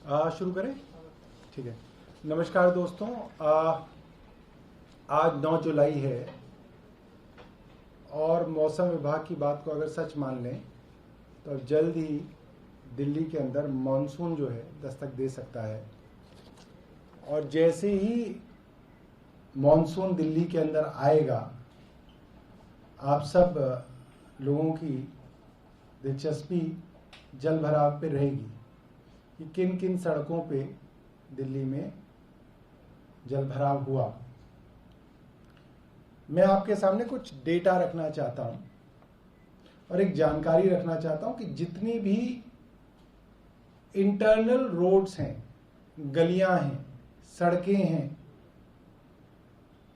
शुरू करें? ठीक है। नमस्कार दोस्तों, आज 9 जुलाई है और मौसम विभाग की बात को अगर सच मान लें तो अब जल्द ही दिल्ली के अंदर मानसून जो है दस्तक दे सकता है। और जैसे ही मानसून दिल्ली के अंदर आएगा, आप सब लोगों की दिलचस्पी जल भराव पे रहेगी कि किन किन सड़कों पे दिल्ली में जल भराव हुआ। मैं आपके सामने कुछ डेटा रखना चाहता हूं और एक जानकारी रखना चाहता हूं कि जितनी भी इंटरनल रोड्स हैं, गलियां हैं, सड़कें हैं,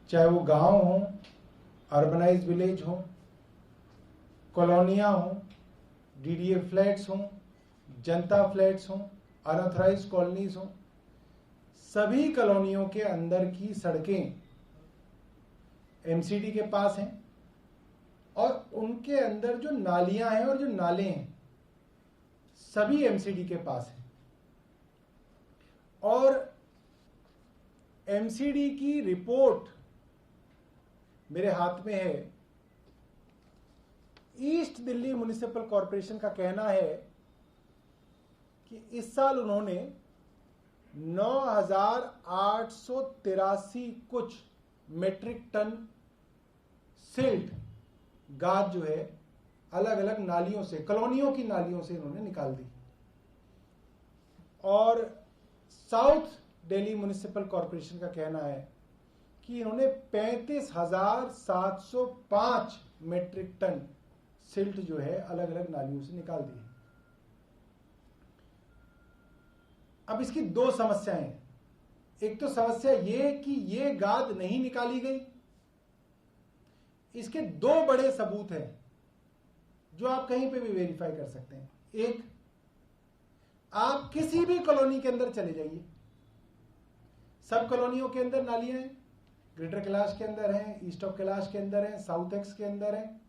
चाहे वो गांव हो, अर्बनाइज विलेज हो, कॉलोनियां हो, डीडीए फ्लैट्स हो, जनता फ्लैट्स हो, अनऑथराइज्ड कॉलोनीज हो, सभी कॉलोनियों के अंदर की सड़कें एमसीडी के पास हैं और उनके अंदर जो नालियां हैं और जो नाले हैं सभी एमसीडी के पास हैं। और एमसीडी की रिपोर्ट मेरे हाथ में है। ईस्ट दिल्ली म्युनिसिपल कॉरपोरेशन का कहना है कि इस साल उन्होंने 9,883 कुछ मेट्रिक टन सिल्ट गाद जो है अलग अलग नालियों से, कॉलोनियों की नालियों से इन्होंने निकाल दी। और साउथ दिल्ली म्युनिसिपल कॉरपोरेशन का कहना है कि इन्होंने 35,705 मेट्रिक टन सिल्ट जो है अलग अलग नालियों से निकाल दी। अब इसकी दो समस्याएं हैं। एक तो समस्या ये कि ये गाद नहीं निकाली गई। इसके दो बड़े सबूत हैं जो आप कहीं पे भी वेरीफाई कर सकते हैं। एक, आप किसी भी कॉलोनी के अंदर चले जाइए, सब कॉलोनियों के अंदर नालियां हैं। ग्रेटर कैलाश के अंदर हैं, ईस्ट ऑफ कैलाश के अंदर हैं, साउथ एक्स के अंदर हैं,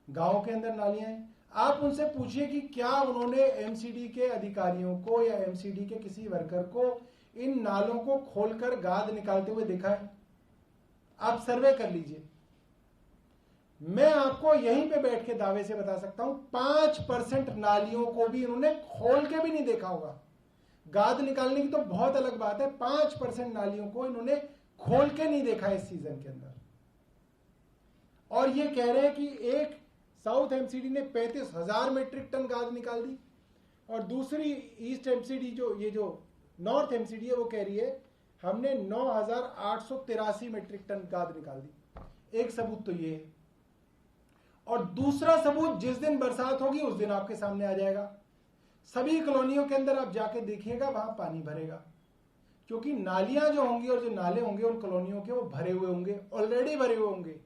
गांव के अंदर नालियां हैं। आप उनसे पूछिए कि क्या उन्होंने एमसीडी के अधिकारियों को या एमसीडी के किसी वर्कर को इन नालों को खोलकर गाद निकालते हुए देखा है? आप सर्वे कर लीजिए। मैं आपको यहीं पे बैठ के दावे से बता सकता हूं 5% नालियों को भी इन्होंने खोल के भी नहीं देखा होगा। गाद निकालने की तो बहुत अलग बात है, 5% नालियों को इन्होंने खोल के नहीं देखा इस सीजन के अंदर। और ये कह रहे हैं कि एक साउथ एमसीडी ने 35,000 मेट्रिक टन गाद निकाल दी और दूसरी ईस्ट एमसीडी जो नॉर्थ एमसीडी है वो कह रही है हमने 9,883 मेट्रिक टन गाद निकाल दी। एक सबूत तो ये है। और दूसरा सबूत, जिस दिन बरसात होगी उस दिन आपके सामने आ जाएगा। सभी कॉलोनियों के अंदर आप जाके देखिएगा, वहां पानी भरेगा, क्योंकि नालियां जो होंगी और जो नाले होंगे उन कॉलोनियों के वो भरे हुए होंगे, ऑलरेडी भरे हुए होंगे।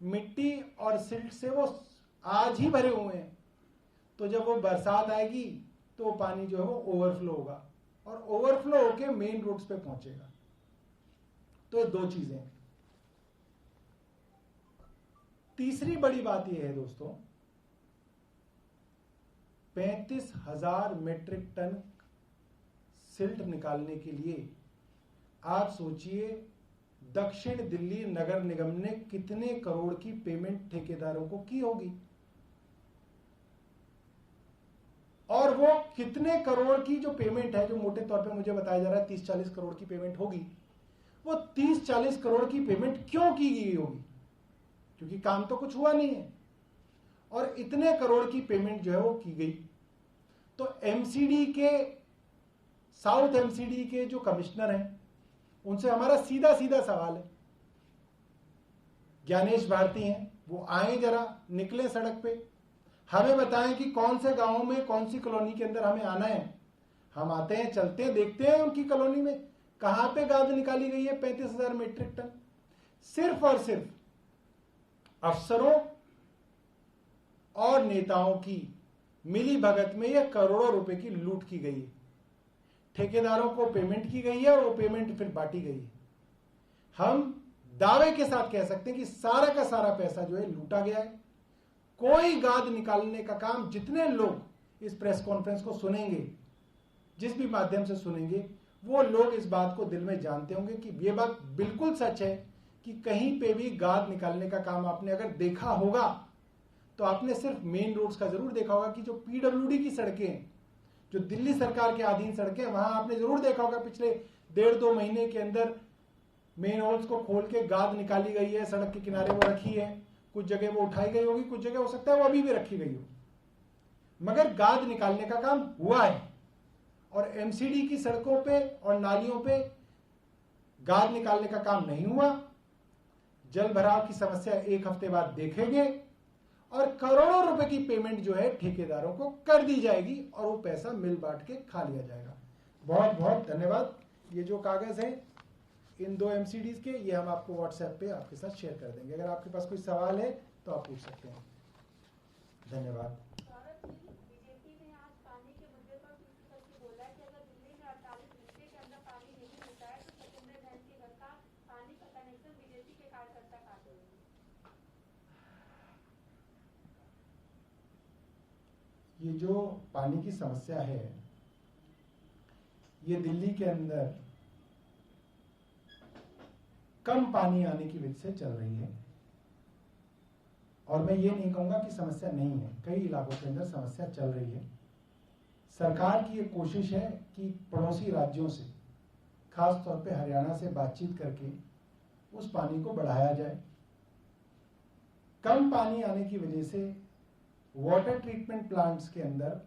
मिट्टी और सिल्ट से वो आज ही भरे हुए हैं। तो जब वो बरसात आएगी तो वो पानी जो है वो ओवरफ्लो होगा और ओवरफ्लो होके मेन रोड्स पे पहुंचेगा। तो ये दो चीजें हैं। तीसरी बड़ी बात यह है दोस्तों, 35,000 मेट्रिक टन सिल्ट निकालने के लिए आप सोचिए दक्षिण दिल्ली नगर निगम ने कितने करोड़ की पेमेंट ठेकेदारों को की होगी और वो कितने करोड़ की जो पेमेंट है, जो मोटे तौर पे मुझे बताया जा रहा है 30-40 करोड़ की पेमेंट होगी, वो 30-40 करोड़ की पेमेंट क्यों की गई होगी? क्योंकि काम तो कुछ हुआ नहीं है और इतने करोड़ की पेमेंट जो है वो की गई। तो एमसीडी के, साउथ एमसीडी के जो कमिश्नर हैं उनसे हमारा सीधा सीधा सवाल है। ज्ञानेश भारती हैं, वो आए, जरा निकले सड़क पे, हमें बताएं कि कौन से गांव में, कौन सी कॉलोनी के अंदर हमें आना है। हम आते हैं, चलते हैं, देखते हैं उनकी कॉलोनी में कहां पे गाद निकाली गई है 35,000 मेट्रिक टन। सिर्फ और सिर्फ अफसरों और नेताओं की मिली भगत में यह करोड़ों रुपए की लूट की गई है। ठेकेदारों को पेमेंट की गई है और वो पेमेंट फिर बांटी गई है। हम दावे के साथ कह सकते हैं कि सारा का सारा पैसा जो है लूटा गया है। कोई गाद निकालने का काम, जितने लोग इस प्रेस कॉन्फ्रेंस को सुनेंगे जिस भी माध्यम से सुनेंगे वो लोग इस बात को दिल में जानते होंगे कि ये बात बिल्कुल सच है कि कहीं पे भी गाद निकालने का काम आपने अगर देखा होगा तो आपने सिर्फ मेन रोड्स का जरूर देखा होगा कि जो पीडब्ल्यूडी की सड़कें, जो दिल्ली सरकार के अधीन सड़कें, वहां आपने जरूर देखा होगा पिछले 1.5-2 महीने के अंदर मेन होल्स को खोल के गाद निकाली गई है, सड़क के किनारे वो रखी है, कुछ जगह वो उठाई गई होगी, कुछ जगह हो सकता है वो अभी भी रखी गई हो, मगर गाद निकालने का काम हुआ है। और एमसीडी की सड़कों पे और नालियों पे गाद निकालने का काम नहीं हुआ। जल भराव की समस्या 1 हफ्ते बाद देखेंगे और करोड़ों रुपए की पेमेंट जो है ठेकेदारों को कर दी जाएगी और वो पैसा मिल बांट के खा लिया जाएगा। बहुत बहुत धन्यवाद। ये जो कागज है इन 2 एमसीडीज के, ये हम आपको व्हाट्सएप पे आपके साथ शेयर कर देंगे। अगर आपके पास कोई सवाल है तो आप पूछ सकते हैं। धन्यवाद। बीजेपी ने आज पानी के मुद्दे पर बोला कि अगर दिल्ली में 48 घंटे के अंदर पानी नहीं मिलता है तो सत्येंद्र जैन के घर का पानी का कनेक्शन बीजेपी के कार्यकर्ता काट देंगे। ये जो पानी की समस्या है ये दिल्ली के अंदर कम पानी आने की वजह से चल रही है और मैं ये नहीं कहूंगा कि समस्या नहीं है, कई इलाकों के अंदर समस्या चल रही है। सरकार की ये कोशिश है कि पड़ोसी राज्यों से, खास तौर पे हरियाणा से बातचीत करके उस पानी को बढ़ाया जाए। कम पानी आने की वजह से वाटर ट्रीटमेंट प्लांट्स के अंदर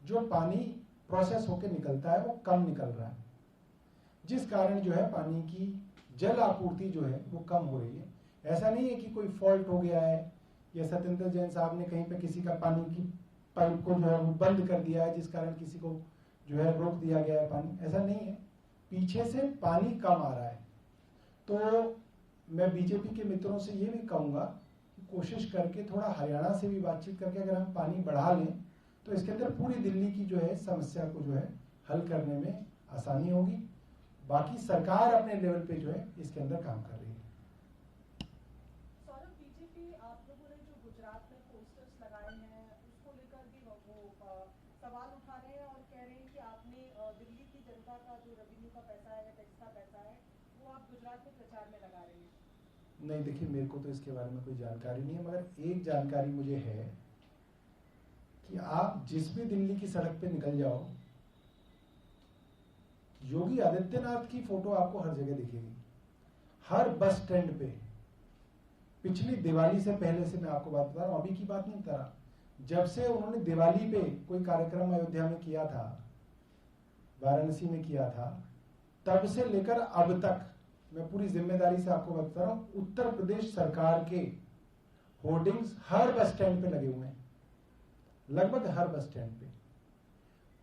जो पानी प्रोसेस होकर निकलता है वो कम निकल रहा है, जिस कारण जो है पानी की जल आपूर्ति जो है वो कम हो रही है। ऐसा नहीं है कि कोई फॉल्ट हो गया है या सत्येंद्र जैन साहब ने कहीं पे किसी का पानी की पाइप को जो है वो बंद कर दिया है जिस कारण किसी को जो है रोक दिया गया है पानी, ऐसा नहीं है। पीछे से पानी कम आ रहा है। तो मैं बीजेपी के मित्रों से ये भी कहूंगा कि कोशिश करके थोड़ा हरियाणा से भी बातचीत करके अगर हम पानी बढ़ा लें तो इसके अंदर पूरी दिल्ली की जो है समस्या को जो है हल करने में आसानी होगी। बाकी सरकार अपने लेवल पे जो है इसके अंदर काम कर रही है। सौरभ, बीजेपी आप लोगों ने जो गुजरात में पोस्टर्स लगाए हैं उसको लेकर भी वो सवाल उठा रहे हैं और कह रहे हैं कि आपने दिल्ली की जनता का जो रेवेन्यू का पैसा है, टैक्स का पैसा है, वो आप गुजरात में प्रचार में लगा रहे हैं। नहीं, देखिए मेरे को तो इसके बारे में कोई जानकारी नहीं है, मगर एक जानकारी मुझे है कि आप जिस भी दिल्ली की सड़क पे निकल जाओ, योगी आदित्यनाथ की फोटो आपको हर जगह दिखेगी। हर बस स्टैंड पे, पिछली दिवाली से पहले से मैं आपको बात बता रहा हूं, अभी की बात नहीं बता रहा, जब से उन्होंने दिवाली पे कोई कार्यक्रम अयोध्या में किया था, वाराणसी में किया था, तब से लेकर अब तक मैं पूरी जिम्मेदारी से आपको बता रहा हूं, उत्तर प्रदेश सरकार के होर्डिंग्स हर बस स्टैंड पे लगे हुए हैं, लगभग हर बस स्टैंड पे।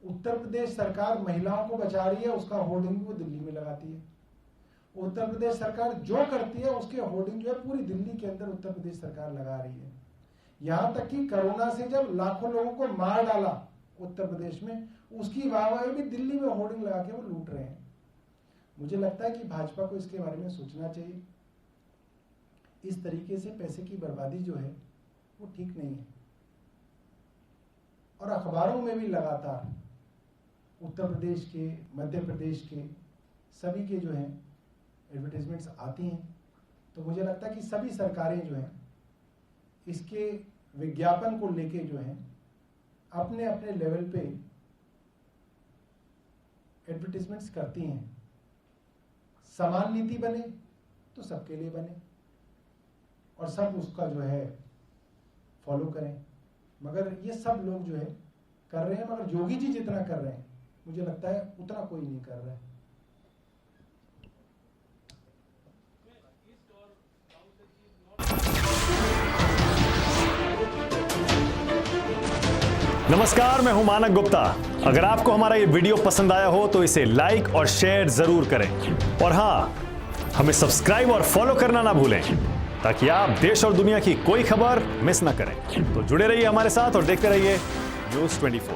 उत्तर प्रदेश सरकार महिलाओं को बचा रही है, उसका होर्डिंग वो दिल्ली में लगाती है। उत्तर प्रदेश सरकार जो करती है उसके होर्डिंग जो है पूरी दिल्ली के अंदर उत्तर प्रदेश सरकार लगा रही है। यहां तक कि कोरोना से जब लाखों लोगों को मार डाला उत्तर प्रदेश में, उसकी वाहवाही भी दिल्ली में होर्डिंग लगा के वो लूट रहे हैं। मुझे लगता है कि भाजपा को इसके बारे में सोचना चाहिए। इस तरीके से पैसे की बर्बादी जो है वो ठीक नहीं है। और अखबारों में भी लगातार उत्तर प्रदेश के, मध्य प्रदेश के सभी के जो हैं एडवर्टाइजमेंट्स आती हैं। तो मुझे लगता है कि सभी सरकारें जो हैं इसके विज्ञापन को लेके जो हैं अपने अपने लेवल पे एडवर्टाइजमेंट्स करती हैं। समान नीति बने तो सबके लिए बने और सब उसका जो है फॉलो करें। मगर ये सब लोग जो है कर रहे हैं, मगर योगी जी जितना कर रहे हैं मुझे लगता है उतना कोई नहीं कर रहा है। नमस्कार, मैं हूं मानक गुप्ता। अगर आपको हमारा ये वीडियो पसंद आया हो तो इसे लाइक और शेयर जरूर करें और हां, हमें सब्सक्राइब और फॉलो करना ना भूलें ताकि आप देश और दुनिया की कोई खबर मिस ना करें। तो जुड़े रहिए हमारे साथ और देखते रहिए न्यूज़ 24।